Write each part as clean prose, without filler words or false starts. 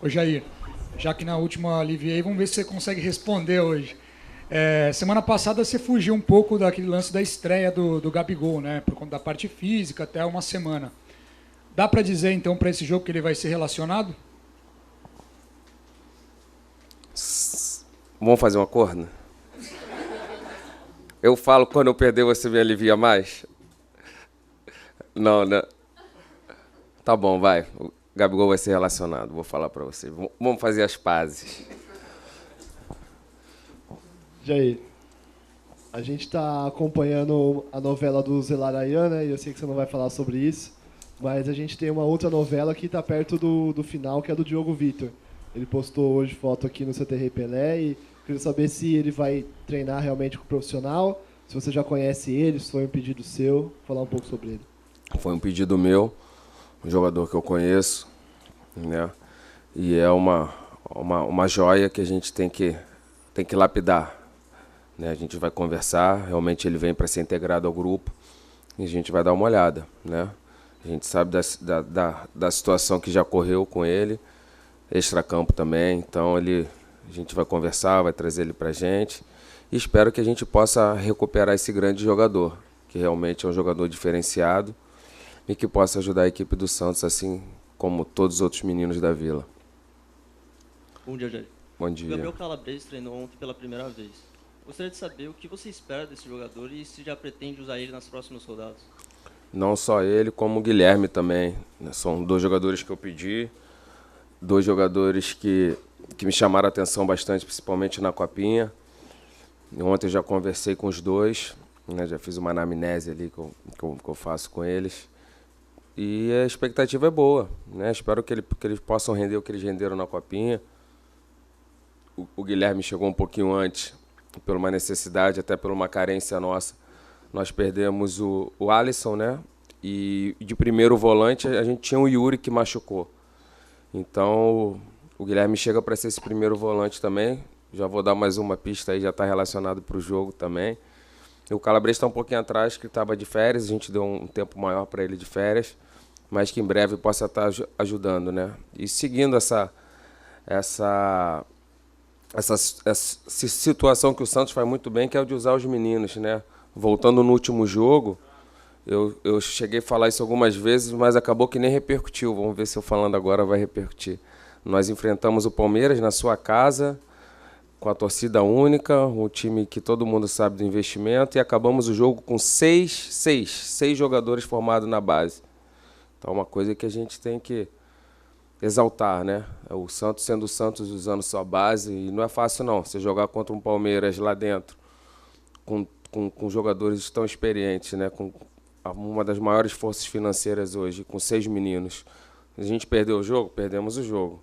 Ô Jair, já que na última aliviei, vamos ver se você consegue responder hoje. Semana passada você fugiu um pouco daquele lance da estreia do Gabigol, né? Por conta da parte física, até uma semana. Dá para dizer então para esse jogo que ele vai ser relacionado? Vamos fazer um acordo? Eu falo quando eu perder você me alivia mais? Não, né? Tá bom, vai. O Gabigol vai ser relacionado, vou falar pra você. Vamos fazer as pazes. Jair, a gente está acompanhando a novela do Zelarayan, né? E eu sei que você não vai falar sobre isso, mas a gente tem uma outra novela que está perto do final, que é do Diogo Vitor. Ele postou hoje foto aqui no CTR Pelé e queria saber se ele vai treinar realmente com o profissional, se você já conhece ele, se foi um pedido seu, falar um pouco sobre ele. Foi um pedido meu, um jogador que eu conheço, né? E é uma joia que a gente tem que lapidar, né? A gente vai conversar, realmente ele vem para ser integrado ao grupo e a gente vai dar uma olhada, né? A gente sabe da situação que já ocorreu com ele, extracampo também, então a gente vai conversar, vai trazer ele para a gente e espero que a gente possa recuperar esse grande jogador, que realmente é um jogador diferenciado e que possa ajudar a equipe do Santos, assim como todos os outros meninos da Vila. Bom dia, Jair. Bom dia. O Gabriel Calabrese treinou ontem pela primeira vez. Gostaria de saber o que você espera desse jogador e se já pretende usar ele nas próximas rodadas. Não só ele, como o Guilherme também. São dois jogadores que eu pedi, dois jogadores que me chamaram a atenção bastante, principalmente na Copinha. Ontem eu já conversei com os dois, né, já fiz uma anamnese ali que eu faço com eles. E a expectativa é boa, né? Espero que eles possam render o que eles renderam na Copinha. O Guilherme chegou um pouquinho antes, por uma necessidade, até por uma carência nossa. Nós perdemos o Alisson, né? E de primeiro volante a gente tinha o Yuri que machucou. Então o Guilherme chega para ser esse primeiro volante também. Já vou dar mais uma pista aí, já está relacionado para o jogo também. O Calabrese está um pouquinho atrás, que estava de férias, a gente deu um tempo maior para ele de férias, mas que em breve possa estar ajudando, né? E seguindo essa situação que o Santos faz muito bem, que é o de usar os meninos, né? Voltando no último jogo, eu cheguei a falar isso algumas vezes, mas acabou que nem repercutiu. Vamos ver se eu falando agora vai repercutir. Nós enfrentamos o Palmeiras na sua casa, com a torcida única, um time que todo mundo sabe do investimento, e acabamos o jogo com seis jogadores formados na base. Então é uma coisa que a gente tem que exaltar, né? O Santos sendo o Santos usando sua base, e não é fácil não, você jogar contra um Palmeiras lá dentro, com jogadores tão experientes, né? Com uma das maiores forças financeiras hoje, com 6 meninos. A gente perdeu o jogo? Perdemos o jogo.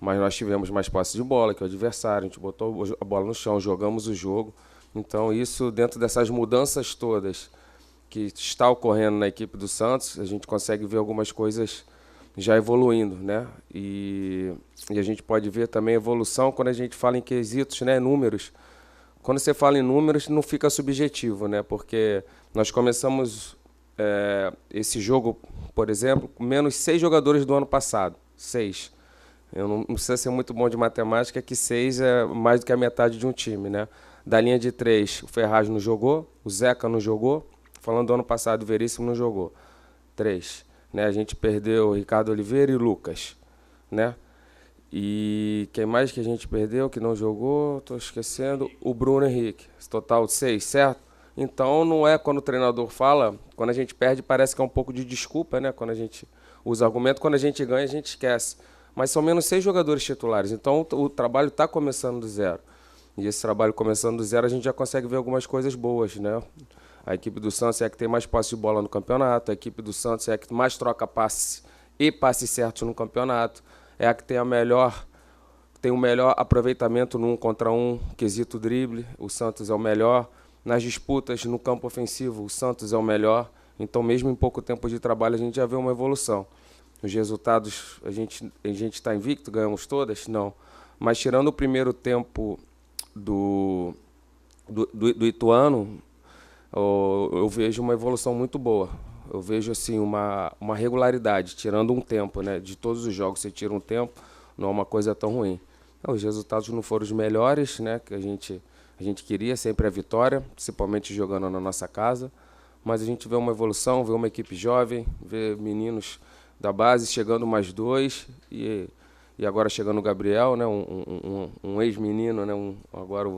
Mas nós tivemos mais posse de bola que o adversário, a gente botou a bola no chão, jogamos o jogo. Então isso, dentro dessas mudanças todas que está ocorrendo na equipe do Santos, a gente consegue ver algumas coisas já evoluindo, né? E a gente pode ver também evolução quando a gente fala em quesitos, né? Números. Quando você fala em números, não fica subjetivo, né? Porque nós começamos esse jogo, por exemplo, com menos 6 jogadores do ano passado. 6. Eu não precisa ser muito bom de matemática, que 6 é mais do que a metade de um time, né? Da linha de 3, o Ferraz não jogou, o Zeca não jogou. Falando do ano passado, o Veríssimo não jogou. 3. Né? A gente perdeu o Ricardo Oliveira e o Lucas, né? E quem mais que a gente perdeu, que não jogou, estou esquecendo, o Bruno Henrique. Total de 6, certo? Então não é quando o treinador fala, quando a gente perde parece que é um pouco de desculpa, né? Quando a gente usa argumento, quando a gente ganha a gente esquece. Mas são menos 6 jogadores titulares, então o trabalho está começando do zero. E esse trabalho começando do zero a gente já consegue ver algumas coisas boas, né? A equipe do Santos é a que tem mais posse de bola no campeonato, a equipe do Santos é a que mais troca passes e passes certos no campeonato, é a que tem o melhor aproveitamento no 1 contra 1, quesito drible, o Santos é o melhor. Nas disputas no campo ofensivo, o Santos é o melhor. Então, mesmo em pouco tempo de trabalho, a gente já vê uma evolução. Os resultados, a gente está invicto, ganhamos todas? Não. Mas tirando o primeiro tempo do Ituano, eu vejo uma evolução muito boa. Eu vejo assim uma regularidade, tirando um tempo, né? De todos os jogos você tira um tempo, não é uma coisa tão ruim. Não, os resultados não foram os melhores, né, que a gente queria, sempre a vitória, principalmente jogando na nossa casa, mas a gente vê uma evolução, vê uma equipe jovem, vê meninos da base chegando mais 2 e agora chegando o Gabriel, né, um ex-menino, né, agora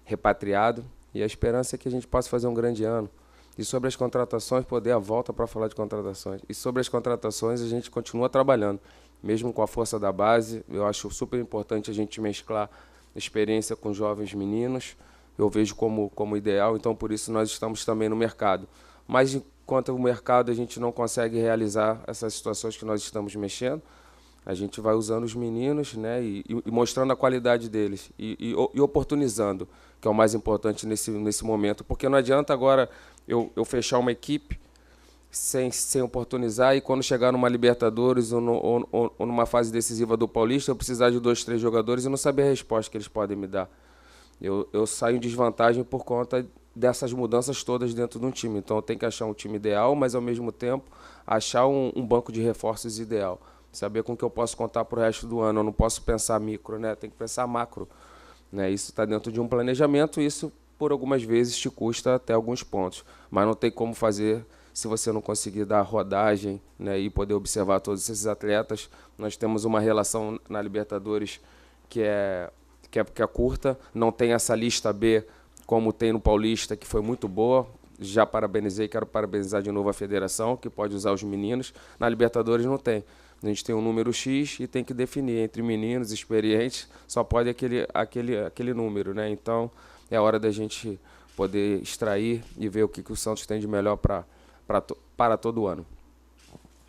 repatriado, e a esperança é que a gente possa fazer um grande ano. E sobre as contratações, poder a volta para falar de contratações. E sobre as contratações, a gente continua trabalhando, mesmo com a força da base. Eu acho super importante a gente mesclar experiência com jovens meninos. Eu vejo como ideal, então por isso nós estamos também no mercado. Mas enquanto o mercado a gente não consegue realizar essas situações que nós estamos mexendo, a gente vai usando os meninos, né, e mostrando a qualidade deles e oportunizando, que é o mais importante nesse momento, porque não adianta agora eu fechar uma equipe sem oportunizar e quando chegar numa Libertadores ou numa fase decisiva do Paulista, eu precisar de 2, 3 jogadores e não saber a resposta que eles podem me dar. Eu saio em desvantagem por conta dessas mudanças todas dentro de um time. Então eu tenho que achar um time ideal, mas ao mesmo tempo achar um banco de reforços ideal. Saber com que eu posso contar para o resto do ano. Eu não posso pensar micro, né? Tem que pensar macro. Né? Isso está dentro de um planejamento, isso por algumas vezes te custa até alguns pontos. Mas não tem como fazer se você não conseguir dar rodagem, né, e poder observar todos esses atletas. Nós temos uma relação na Libertadores que é curta, não tem essa lista B como tem no Paulista, que foi muito boa. Já parabenizei, quero parabenizar de novo a federação, que pode usar os meninos. Na Libertadores não tem. A gente tem um número X e tem que definir entre meninos experientes, só pode aquele número, né? Então, é hora da gente poder extrair e ver o que o Santos tem de melhor para todo ano.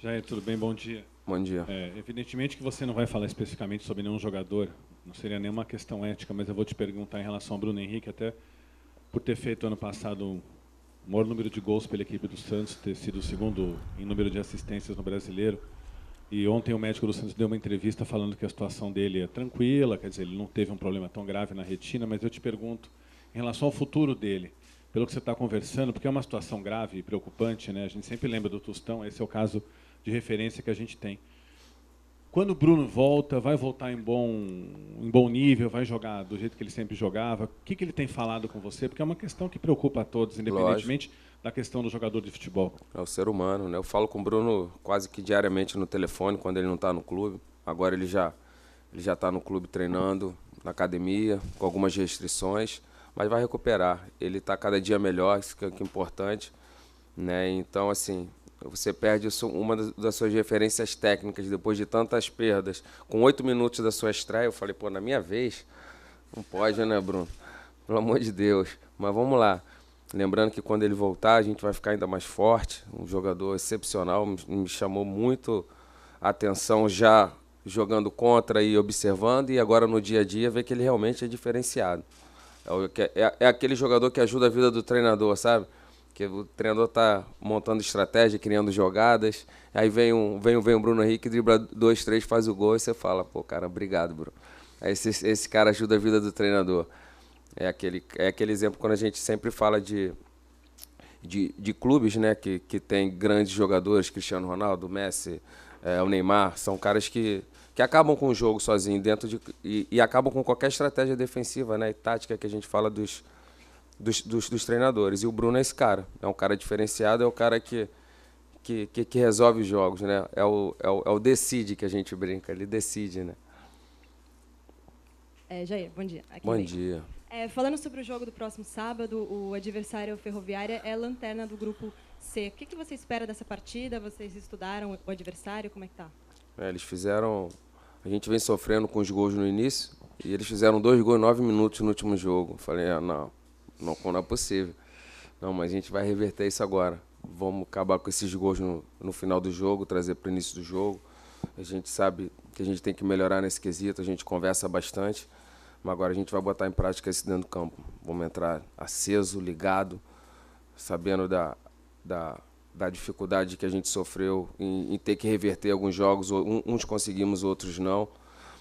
Jair, tudo bem? Bom dia. Bom dia. Evidentemente que você não vai falar especificamente sobre nenhum jogador, não seria nenhuma questão ética, mas eu vou te perguntar em relação ao Bruno Henrique, até por ter feito ano passado o maior número de gols pela equipe do Santos, ter sido o segundo em número de assistências no Brasileiro. E ontem o médico do Santos deu uma entrevista falando que a situação dele é tranquila, quer dizer, ele não teve um problema tão grave na retina, mas eu te pergunto, em relação ao futuro dele, pelo que você está conversando, porque é uma situação grave e preocupante, né? A gente sempre lembra do Tostão, esse é o caso de referência que a gente tem. Quando o Bruno volta, vai voltar em bom nível, vai jogar do jeito que ele sempre jogava, o que ele tem falado com você? Porque é uma questão que preocupa a todos, independentemente da questão do jogador de futebol. É o ser humano, né? Eu falo com o Bruno quase que diariamente no telefone, quando ele não está no clube. Agora ele já está no clube treinando, na academia, com algumas restrições, mas vai recuperar. Ele está cada dia melhor, isso que é importante, né? Então, assim, você perde uma das suas referências técnicas depois de tantas perdas. Com 8 minutos da sua estreia, eu falei, pô, na minha vez, não pode, né, Bruno? Pelo amor de Deus. Mas vamos lá. Lembrando que quando ele voltar, a gente vai ficar ainda mais forte. Um jogador excepcional, me chamou muito a atenção já jogando contra e observando, e agora no dia a dia ver que ele realmente é diferenciado. É aquele jogador que ajuda a vida do treinador, sabe? Que o treinador está montando estratégia, criando jogadas, aí vem o Bruno Henrique, dribla 2, 3, faz o gol, e você fala, pô, cara, obrigado, Bruno. Aí esse cara ajuda a vida do treinador. É aquele exemplo quando a gente sempre fala de clubes, né, que tem grandes jogadores, Cristiano Ronaldo, Messi, o Neymar, são caras que acabam com o jogo sozinho e acabam com qualquer estratégia defensiva, né, e tática que a gente fala dos treinadores. E o Bruno é esse cara, é um cara diferenciado, é o cara que resolve os jogos, né, é o decide que a gente brinca, ele decide, né. Jair, bom dia. Bom dia. Falando sobre o jogo do próximo sábado, o adversário Ferroviária é a lanterna do grupo C. O que você espera dessa partida? Vocês estudaram o adversário? Como é que tá? Eles fizeram... A gente vem sofrendo com os gols no início e eles fizeram 2 gols em 9 minutos no último jogo. Falei, não é possível. Não, mas a gente vai reverter isso agora. Vamos acabar com esses gols no final do jogo, trazer para o início do jogo. A gente sabe que a gente tem que melhorar nesse quesito, a gente conversa bastante. Mas agora a gente vai botar em prática isso dentro do campo. Vamos entrar aceso, ligado, sabendo da dificuldade que a gente sofreu em ter que reverter alguns jogos. Uns conseguimos, outros não.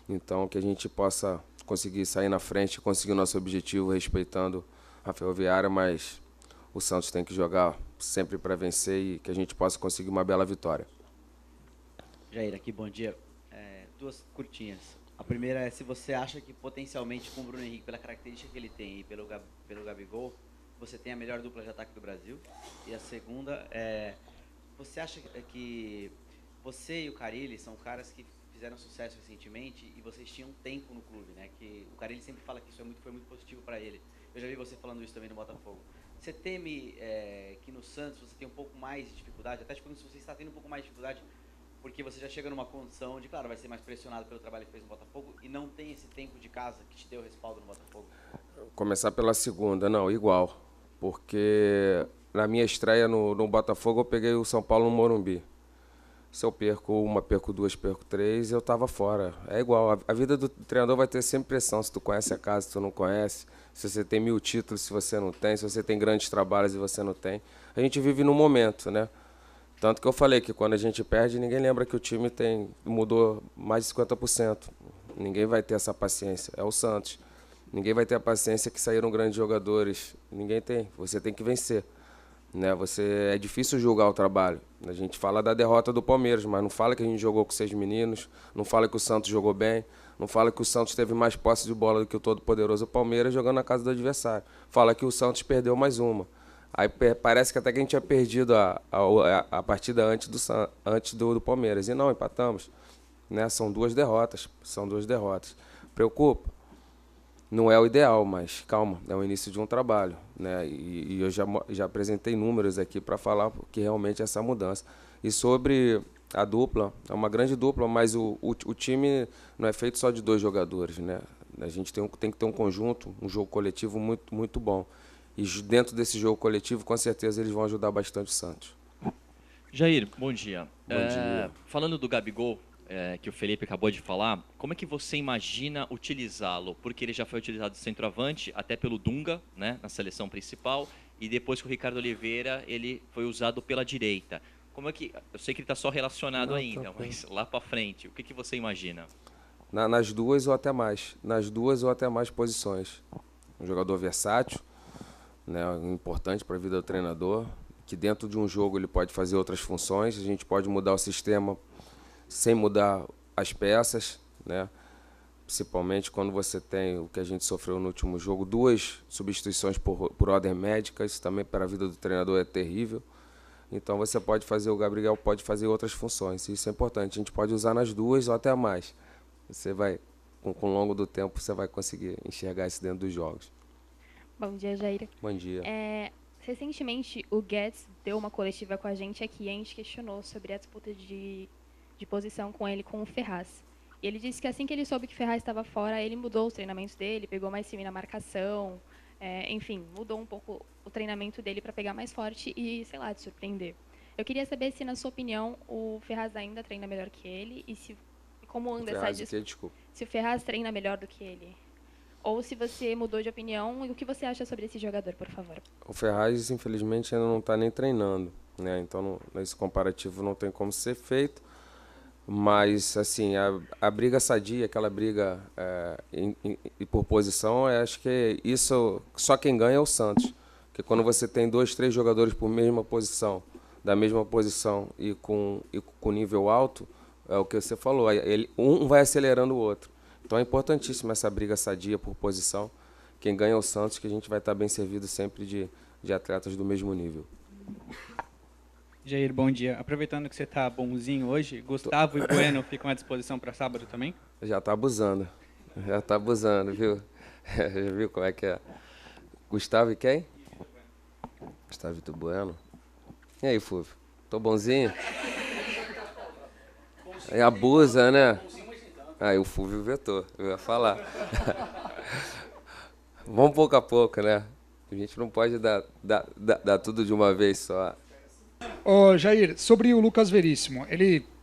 Então, que a gente possa conseguir sair na frente, conseguir o nosso objetivo, respeitando a Ferroviária, mas o Santos tem que jogar sempre para vencer e que a gente possa conseguir uma bela vitória. Jair, aqui, bom dia. duas curtinhas. A primeira é se você acha que potencialmente com o Bruno Henrique, pela característica que ele tem e pelo Gabigol, você tem a melhor dupla de ataque do Brasil. E a segunda é, você acha que você e o Carille são caras que fizeram sucesso recentemente e vocês tinham tempo no clube, né? Que o Carille sempre fala que isso foi muito positivo para ele. Eu já vi você falando isso também no Botafogo. Você teme que no Santos você tem um pouco mais de dificuldade, até tipo, se você está tendo um pouco mais de dificuldade, porque você já chega numa condição de, claro, vai ser mais pressionado pelo trabalho que fez no Botafogo e não tem esse tempo de casa que te deu respaldo no Botafogo? Começar pela segunda, não, igual. Porque na minha estreia no Botafogo eu peguei o São Paulo no Morumbi. Se eu perco uma, perco duas, perco três, eu estava fora. É igual, a vida do treinador vai ter sempre pressão, se tu conhece a casa, se tu não conhece, se você tem 1000 títulos, se você não tem, se você tem grandes trabalhos e você não tem. A gente vive no momento, né? Tanto que eu falei que quando a gente perde, ninguém lembra que o time mudou mais de 50%. Ninguém vai ter essa paciência. É o Santos. Ninguém vai ter a paciência que saíram grandes jogadores. Ninguém tem. Você tem que vencer. Né? É difícil julgar o trabalho. A gente fala da derrota do Palmeiras, mas não fala que a gente jogou com 6 meninos, não fala que o Santos jogou bem, não fala que o Santos teve mais posse de bola do que o todo-poderoso Palmeiras jogando na casa do adversário. Fala que o Santos perdeu mais uma. Aí parece que até que a gente tinha perdido a partida antes do Palmeiras. E não, empatamos. Né? São duas derrotas. Preocupa? Não é o ideal, mas calma, é o início de um trabalho. Né? E eu já apresentei números aqui para falar que realmente é essa mudança. E sobre a dupla, é uma grande dupla, mas o time não é feito só de 2 jogadores. Né? A gente tem que ter um conjunto, um jogo coletivo muito, muito bom. E dentro desse jogo coletivo, com certeza, eles vão ajudar bastante o Santos. Jair, bom dia. Bom dia. Falando do Gabigol, que o Felipe acabou de falar, como é que você imagina utilizá-lo? Porque ele já foi utilizado de centroavante, até pelo Dunga, né, na seleção principal, e depois com o Ricardo Oliveira, ele foi usado pela direita. Como é que... Eu sei que ele está só relacionado ainda, mas lá para frente, o que você imagina? Nas duas ou até mais. Nas duas ou até mais posições. Um jogador versátil, né, importante para a vida do treinador, que dentro de um jogo ele pode fazer outras funções, a gente pode mudar o sistema sem mudar as peças, né? Principalmente quando você tem o que a gente sofreu no último jogo, 2 substituições por ordem médica, isso também para a vida do treinador é terrível. Então o Gabriel pode fazer outras funções, isso é importante, a gente pode usar nas duas ou até mais. Você vai, com o longo do tempo, você vai conseguir enxergar isso dentro dos jogos. Bom dia, Jair. Bom dia. Recentemente, o Guedes deu uma coletiva com a gente aqui e a gente questionou sobre a disputa de posição com ele, com o Ferraz. E ele disse que assim que ele soube que o Ferraz estava fora, ele mudou os treinamentos dele, pegou mais firme na marcação, enfim, mudou um pouco o treinamento dele para pegar mais forte e, sei lá, de surpreender. Eu queria saber se, na sua opinião, o Ferraz ainda treina melhor que ele e como anda essa disputa. Se o Ferraz treina melhor do que ele. Ou se você mudou de opinião, e o que você acha sobre esse jogador, por favor? O Ferraz, infelizmente, ainda não está nem treinando, né? Então, esse comparativo não tem como ser feito. Mas, assim, a briga sadia, aquela briga por posição, acho que isso só quem ganha é o Santos. Porque quando você tem 2, 3 jogadores por mesma posição, da mesma posição e com nível alto, é o que você falou, um vai acelerando o outro. Então é importantíssima essa briga sadia por posição. Quem ganha é o Santos, que a gente vai estar bem servido sempre de atletas do mesmo nível. Jair, bom dia. Aproveitando que você está bonzinho hoje, Gustavo e Bueno ficam à disposição para sábado também? Já está abusando, viu? Já viu como é que é? Gustavo e quem? Gustavo e Bueno. E aí, Fúvio? Tô bonzinho? Aí abusa, né? Aí o Fúvio vetou, eu ia falar. Vamos pouco a pouco, né? A gente não pode dar tudo de uma vez só. Ô, Jair, sobre o Lucas Veríssimo,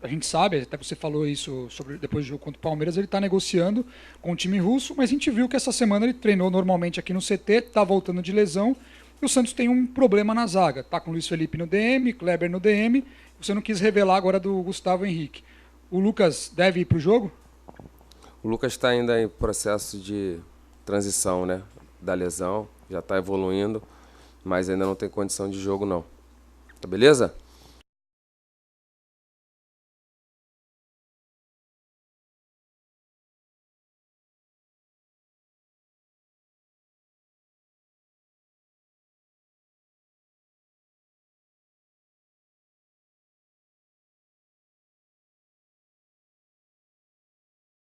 a gente sabe, até você falou isso depois do jogo contra o Palmeiras, ele está negociando com o time russo, mas a gente viu que essa semana ele treinou normalmente aqui no CT, está voltando de lesão, e o Santos tem um problema na zaga. Está com o Luiz Felipe no DM, Kleber no DM, você não quis revelar agora do Gustavo Henrique. O Lucas deve ir para o jogo? O Lucas está ainda em processo de transição, né, da lesão, já está evoluindo, mas ainda não tem condição de jogo, não. Tá beleza?